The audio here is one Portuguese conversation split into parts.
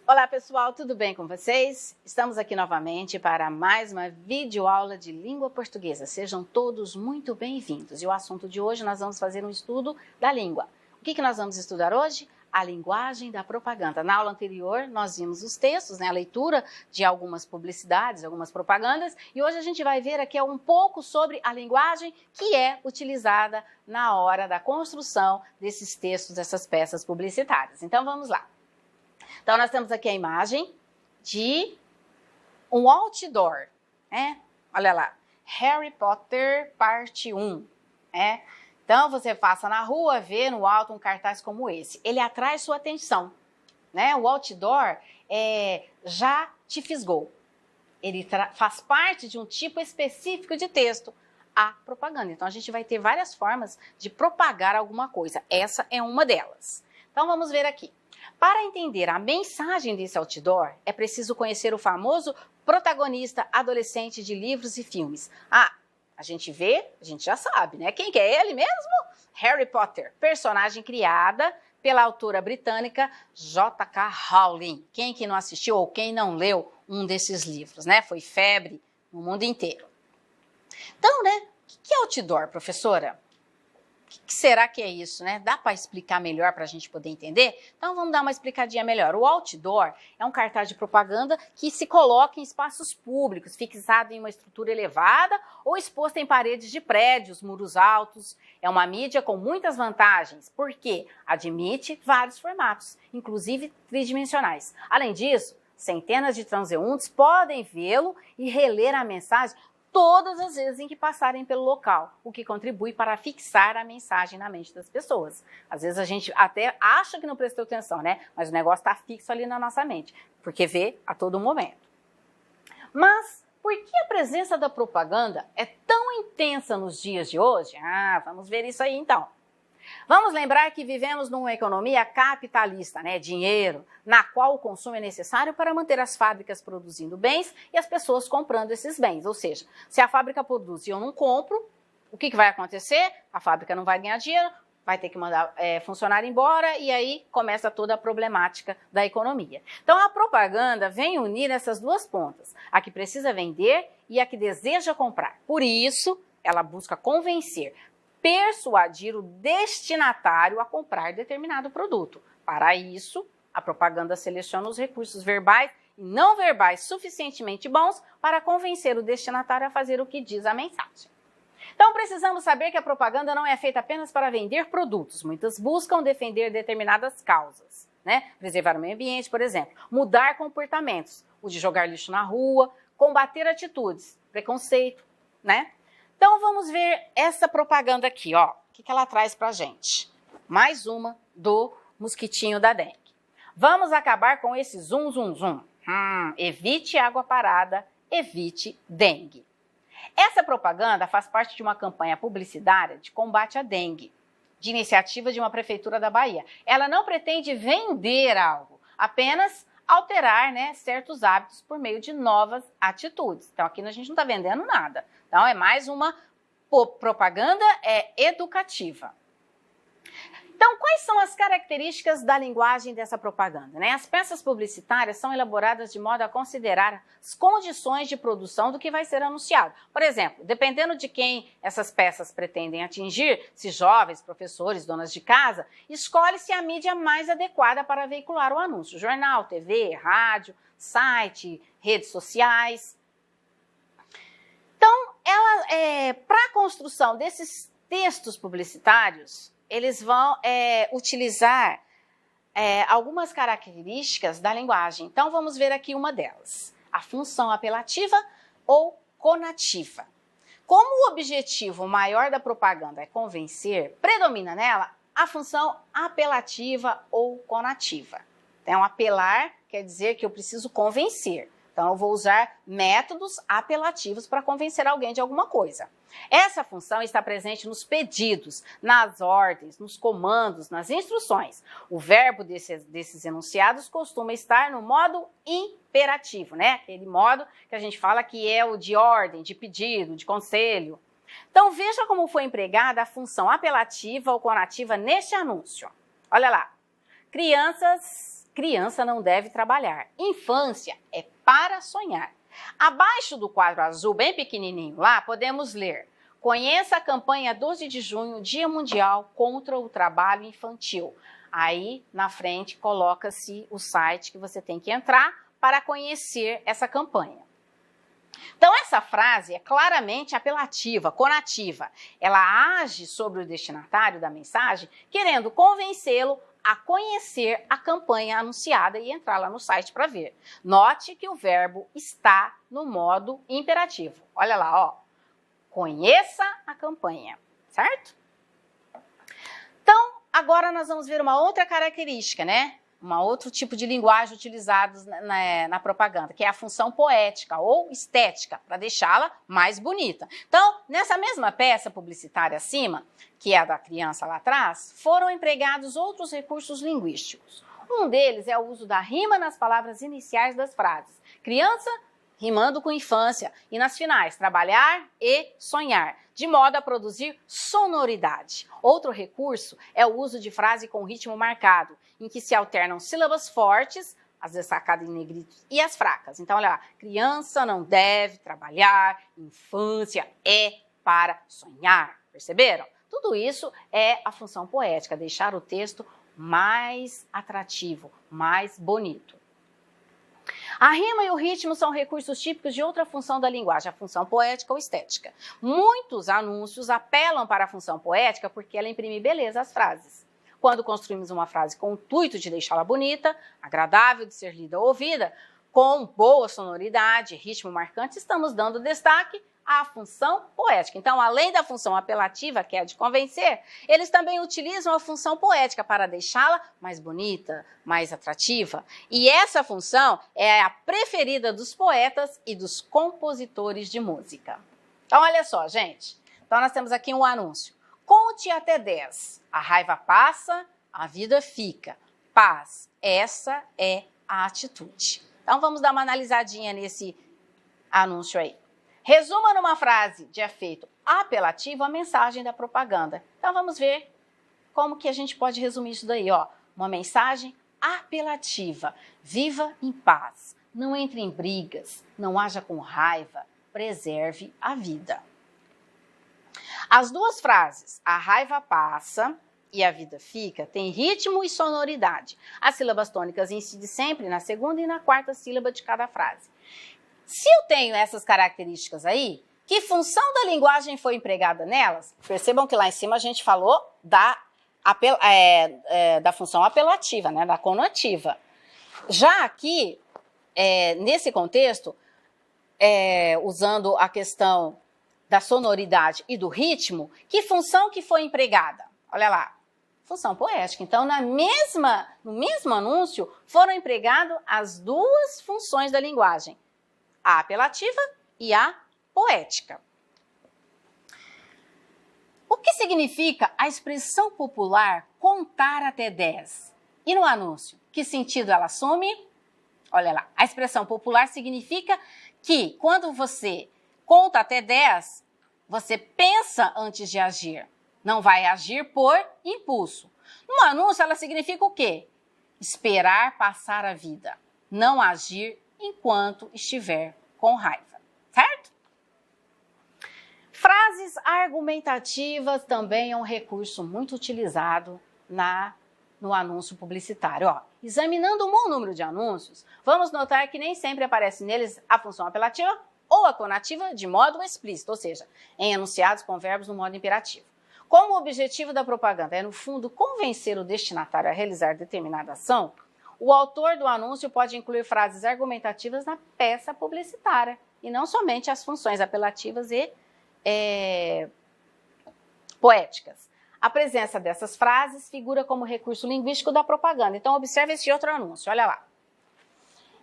Olá pessoal, tudo bem com vocês? Estamos aqui novamente para mais uma videoaula de língua portuguesa. Sejam todos muito bem-vindos. E o assunto de hoje nós vamos fazer um estudo da língua. O que nós vamos estudar hoje? A linguagem da propaganda. Na aula anterior nós vimos os textos, a leitura de algumas publicidades, algumas propagandas. E hoje a gente vai ver aqui um pouco sobre a linguagem que é utilizada na hora da construção desses textos, dessas peças publicitárias. Então vamos lá. Então, nós temos aqui a imagem de um outdoor, né? Olha lá, Harry Potter parte 1, né? Então, você passa na rua, vê no alto um cartaz como esse. Ele atrai sua atenção, né? O outdoor já te fisgou. Ele faz parte de um tipo específico de texto, a propaganda. Então, a gente vai ter várias formas de propagar alguma coisa. Essa é uma delas. Então, vamos ver aqui. Para entender a mensagem desse outdoor, é preciso conhecer o famoso protagonista adolescente de livros e filmes. Ah, a gente vê, a gente já sabe, né? Quem que é ele mesmo? Harry Potter, personagem criada pela autora britânica J.K. Rowling. Quem que não assistiu ou quem não leu um desses livros, né? Foi febre no mundo inteiro. Então, né? O que é outdoor, professora? O que será que é isso, né? Dá para explicar melhor para a gente poder entender? Então vamos dar uma explicadinha melhor. O outdoor é um cartaz de propaganda que se coloca em espaços públicos, fixado em uma estrutura elevada ou exposto em paredes de prédios, muros altos. É uma mídia com muitas vantagens, porque admite vários formatos, inclusive tridimensionais. Além disso, centenas de transeuntes podem vê-lo e reler a mensagem todas as vezes em que passarem pelo local, o que contribui para fixar a mensagem na mente das pessoas. Às vezes a gente até acha que não prestou atenção, né? Mas o negócio está fixo ali na nossa mente, porque vê a todo momento. Mas por que a presença da propaganda é tão intensa nos dias de hoje? Ah, vamos ver isso aí então. Vamos lembrar que vivemos numa economia capitalista, né? Dinheiro, na qual o consumo é necessário para manter as fábricas produzindo bens e as pessoas comprando esses bens. Ou seja, se a fábrica produz e eu não compro, o que vai acontecer? A fábrica não vai ganhar dinheiro, vai ter que mandar funcionário embora e aí começa toda a problemática da economia. Então a propaganda vem unir essas duas pontas, a que precisa vender e a que deseja comprar. Por isso, ela busca convencer, persuadir o destinatário a comprar determinado produto. Para isso, a propaganda seleciona os recursos verbais e não verbais suficientemente bons para convencer o destinatário a fazer o que diz a mensagem. Então, precisamos saber que a propaganda não é feita apenas para vender produtos. Muitas buscam defender determinadas causas, né? Preservar o meio ambiente, por exemplo. Mudar comportamentos, o de jogar lixo na rua, combater atitudes, preconceito, né? Então, vamos ver essa propaganda aqui, ó. O que ela traz pra gente? Mais uma do mosquitinho da dengue. Vamos acabar com esse zum, zum, zum. Evite água parada, evite dengue. Essa propaganda faz parte de uma campanha publicitária de combate à dengue, de iniciativa de uma prefeitura da Bahia. Ela não pretende vender algo, apenas alterar, né, certos hábitos por meio de novas atitudes. Então, aqui a gente não está vendendo nada. Então, é mais uma propaganda educativa. Então, quais são as características da linguagem dessa propaganda, né? As peças publicitárias são elaboradas de modo a considerar as condições de produção do que vai ser anunciado. Por exemplo, dependendo de quem essas peças pretendem atingir, se jovens, professores, donas de casa, escolhe-se a mídia mais adequada para veicular o anúncio. Jornal, TV, rádio, site, redes sociais. Então, para a construção desses textos publicitários, eles vão utilizar algumas características da linguagem. Então, vamos ver aqui uma delas. A função apelativa ou conativa. Como o objetivo maior da propaganda é convencer, predomina nela a função apelativa ou conativa. Então, apelar quer dizer que eu preciso convencer. Então, eu vou usar métodos apelativos para convencer alguém de alguma coisa. Essa função está presente nos pedidos, nas ordens, nos comandos, nas instruções. O verbo desses enunciados costuma estar no modo imperativo, né? Aquele modo que a gente fala que é o de ordem, de pedido, de conselho. Então, veja como foi empregada a função apelativa ou conativa neste anúncio. Olha lá. Crianças criança não deve trabalhar. Infância é para sonhar. Abaixo do quadro azul, bem pequenininho lá, podemos ler: conheça a campanha 12 de junho, Dia Mundial contra o Trabalho Infantil. Aí, na frente, coloca-se o site que você tem que entrar para conhecer essa campanha. Então, essa frase é claramente apelativa, conativa. Ela age sobre o destinatário da mensagem, querendo convencê-lo a conhecer a campanha anunciada e entrar lá no site para ver. Note que o verbo está no modo imperativo. Olha lá, ó. Conheça a campanha, certo? Então, agora nós vamos ver uma outra característica, né? Um outro tipo de linguagem utilizada na propaganda, que é a função poética ou estética, para deixá-la mais bonita. Então, nessa mesma peça publicitária acima, que é a da criança lá atrás, foram empregados outros recursos linguísticos. Um deles é o uso da rima nas palavras iniciais das frases. Criança, rimando com infância, e nas finais, trabalhar e sonhar, de modo a produzir sonoridade. Outro recurso é o uso de frase com ritmo marcado, em que se alternam sílabas fortes, as destacadas em negritos, e as fracas. Então, olha lá, criança não deve trabalhar, infância é para sonhar. Perceberam? Tudo isso é a função poética, deixar o texto mais atrativo, mais bonito. A rima e o ritmo são recursos típicos de outra função da linguagem, a função poética ou estética. Muitos anúncios apelam para a função poética porque ela imprime beleza às frases. Quando construímos uma frase com o intuito de deixá-la bonita, agradável de ser lida ou ouvida, com boa sonoridade, ritmo marcante, estamos dando destaque à função poética. Então, além da função apelativa, que é a de convencer, eles também utilizam a função poética para deixá-la mais bonita, mais atrativa. E essa função é a preferida dos poetas e dos compositores de música. Então, olha só, gente. Então, nós temos aqui um anúncio. Conte até 10. A raiva passa, a vida fica. Paz, essa é a atitude. Então, vamos dar uma analisadinha nesse anúncio aí. Resuma numa frase de efeito apelativo a mensagem da propaganda. Então, vamos ver como que a gente pode resumir isso daí, ó. Uma mensagem apelativa. Viva em paz. Não entre em brigas. Não haja com raiva. Preserve a vida. As duas frases, a raiva passa e a vida fica, têm ritmo e sonoridade. As sílabas tônicas incidem sempre na segunda e na quarta sílaba de cada frase. Se eu tenho essas características aí, que função da linguagem foi empregada nelas? Percebam que lá em cima a gente falou da função apelativa, né, da conativa. Já aqui, nesse contexto, usando a questão da sonoridade e do ritmo, que função que foi empregada? Olha lá, função poética. Então, no mesmo anúncio, foram empregadas as duas funções da linguagem, a apelativa e a poética. O que significa a expressão popular contar até 10? E no anúncio, que sentido ela assume? Olha lá, a expressão popular significa que quando você conta até 10, você pensa antes de agir. Não vai agir por impulso. No anúncio, ela significa o quê? Esperar passar a vida. Não agir enquanto estiver com raiva, certo? Frases argumentativas também é um recurso muito utilizado no anúncio publicitário. Ó, examinando um bom número de anúncios, vamos notar que nem sempre aparece neles a função apelativa ou a conativa de modo explícito, ou seja, em enunciados com verbos no modo imperativo. Como o objetivo da propaganda é, no fundo, convencer o destinatário a realizar determinada ação, o autor do anúncio pode incluir frases argumentativas na peça publicitária, e não somente as funções apelativas e poéticas. A presença dessas frases figura como recurso linguístico da propaganda. Então, observe esse outro anúncio, olha lá.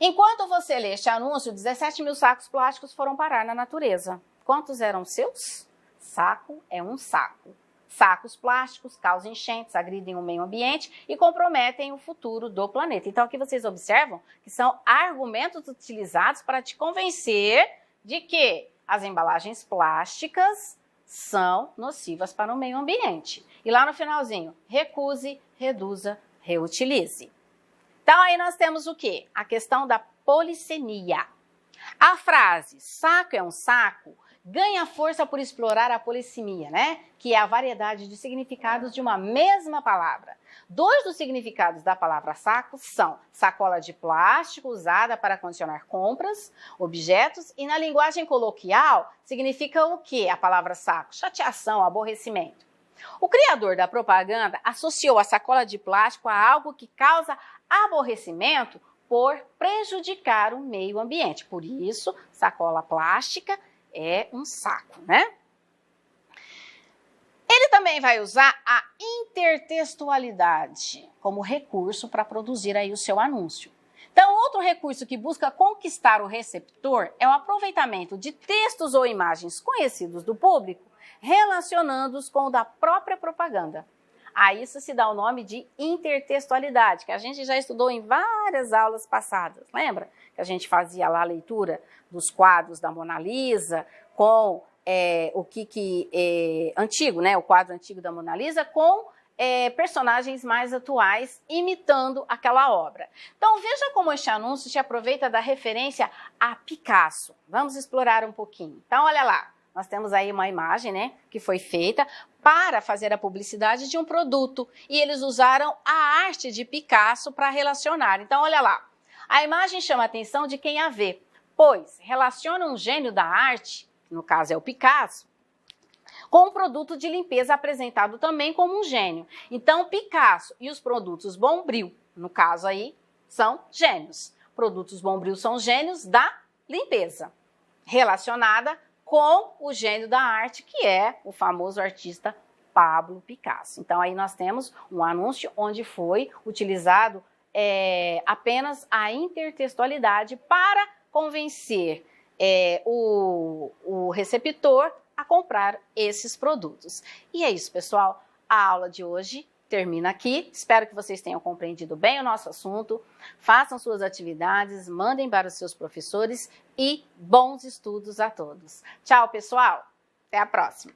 Enquanto você lê este anúncio, 17 mil sacos plásticos foram parar na natureza. Quantos eram seus? Saco é um saco. Sacos plásticos causam enchentes, agridem o meio ambiente e comprometem o futuro do planeta. Então, aqui vocês observam que são argumentos utilizados para te convencer de que as embalagens plásticas são nocivas para o meio ambiente. E lá no finalzinho, recuse, reduza, reutilize. Então, aí nós temos o quê? A questão da polissemia. A frase saco é um saco ganha força por explorar a polissemia, né? Que é a variedade de significados de uma mesma palavra. Dois dos significados da palavra saco são sacola de plástico usada para condicionar compras, objetos, e na linguagem coloquial significa o quê? A palavra saco? Chateação, aborrecimento. O criador da propaganda associou a sacola de plástico a algo que causa aborrecimento por prejudicar o meio ambiente. Por isso, sacola plástica é um saco, né? Ele também vai usar a intertextualidade como recurso para produzir aí o seu anúncio. Então, outro recurso que busca conquistar o receptor é o aproveitamento de textos ou imagens conhecidos do público, relacionando-os com o da própria propaganda. A isso se dá o nome de intertextualidade, que a gente já estudou em várias aulas passadas. Lembra que a gente fazia lá a leitura dos quadros da Mona Lisa com antigo, né? O quadro antigo da Mona Lisa com personagens mais atuais imitando aquela obra. Então veja como este anúncio se aproveita da referência a Picasso. Vamos explorar um pouquinho. Então olha lá, nós temos aí uma imagem, né, que foi feita para fazer a publicidade de um produto e eles usaram a arte de Picasso para relacionar. Então olha lá, a imagem chama a atenção de quem a vê, pois relaciona um gênio da arte, no caso é o Picasso, com um produto de limpeza apresentado também como um gênio. Então, Picasso e os produtos Bombril, no caso aí, são gênios. Produtos Bombril são gênios da limpeza, relacionada com o gênio da arte, que é o famoso artista Pablo Picasso. Então, aí nós temos um anúncio onde foi utilizado apenas a intertextualidade para convencer o receptor a comprar esses produtos. E é isso, pessoal. A aula de hoje termina aqui. Espero que vocês tenham compreendido bem o nosso assunto. Façam suas atividades, mandem para os seus professores e bons estudos a todos. Tchau, pessoal. Até a próxima.